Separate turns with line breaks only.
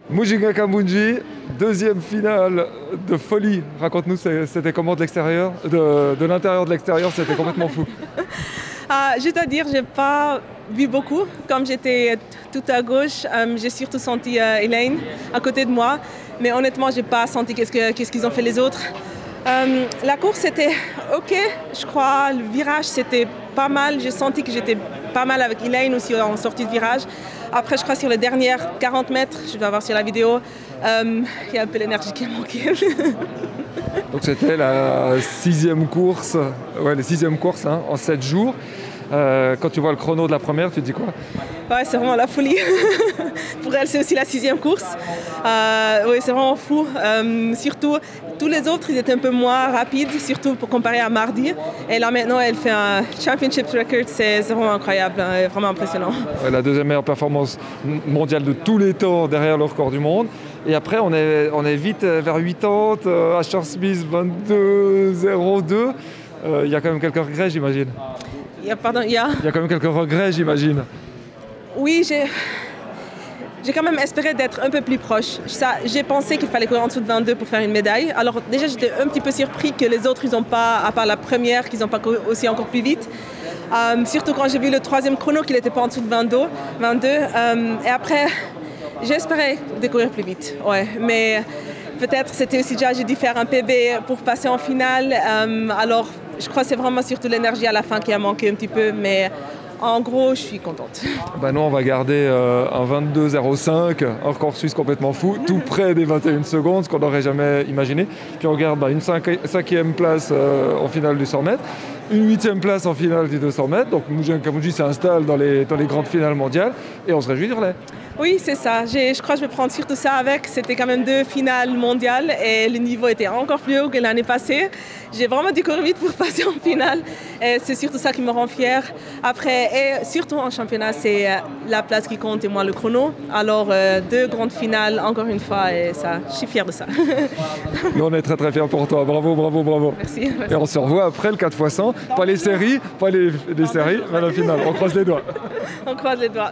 Mujinga Kamunji, deuxième finale de folie. Raconte-nous, c'était comment de l'extérieur, de l'intérieur de l'extérieur, c'était complètement fou.
Je dois dire, je n'ai pas vu beaucoup. Comme j'étais tout à gauche, j'ai surtout senti Elaine à côté de moi. Mais honnêtement, je n'ai pas senti qu'est-ce qu'ils ont fait les autres. La course était ok, je crois. Le virage, c'était pas mal. J'ai senti que j'étais pas mal avec Elaine aussi en sortie de virage. Après, je crois sur les dernières 40 mètres, je dois voir sur la vidéo, il y a un peu l'énergie qui a manqué.
Donc c'était la sixième course, les sixièmes courses en 7 jours. Quand tu vois le chrono de la première, tu te dis quoi?
Ouais, c'est vraiment la folie. Pour elle, c'est aussi la sixième course. Oui, c'est vraiment fou. Surtout, tous les autres, ils étaient un peu moins rapides, surtout pour comparer à mardi. Et là, maintenant, elle fait un championship record. C'est vraiment incroyable, vraiment impressionnant.
Ouais, la deuxième meilleure performance mondiale de tous les temps derrière le record du monde. Et après, on est vite vers 80, Asher Smith 22,02. Il y a quand même quelques regrets, j'imagine.
Il y a
quand même quelques regrets, j'imagine.
Oui, j'ai quand même espéré d'être un peu plus proche. J'ai pensé qu'il fallait courir en dessous de 22 pour faire une médaille. Alors déjà, j'étais un petit peu surpris que les autres, ils n'ont pas, à part la première, qu'ils n'ont pas couru aussi encore plus vite. Surtout quand j'ai vu le troisième chrono, qu'il n'était pas en dessous de 22. Et après, j'espérais de courir plus vite. Ouais. Mais peut-être c'était aussi déjà, j'ai dû faire un PB pour passer en finale. Alors, je crois que c'est vraiment surtout l'énergie à la fin qui a manqué un petit peu. Mais en gros, je suis contente.
Nous, on va garder un 22,05, un record suisse complètement fou, tout près des 21 secondes, ce qu'on n'aurait jamais imaginé. Puis on garde une cinquième place en finale du 100 mètres, une 8e place en finale du 200 mètres. Donc Mujinga Kamunji s'installe dans les grandes finales mondiales et on se réjouit du relais.
Oui, c'est ça. Je crois que je vais prendre surtout ça avec. C'était quand même 2 finales mondiales et le niveau était encore plus haut que l'année passée. J'ai vraiment dû courir vite pour passer en finale. Et c'est surtout ça qui me rend fière. Après, et surtout en championnat, c'est la place qui compte et moi le chrono. Alors, 2 grandes finales, encore une fois, et ça, je suis fière de ça.
Nous, on est très très fiers pour toi. Bravo, bravo, bravo.
Merci.
Et on se revoit après le 4x100. Pas les séries, pas les séries, mais la finale. On croise les doigts.
On croise les doigts.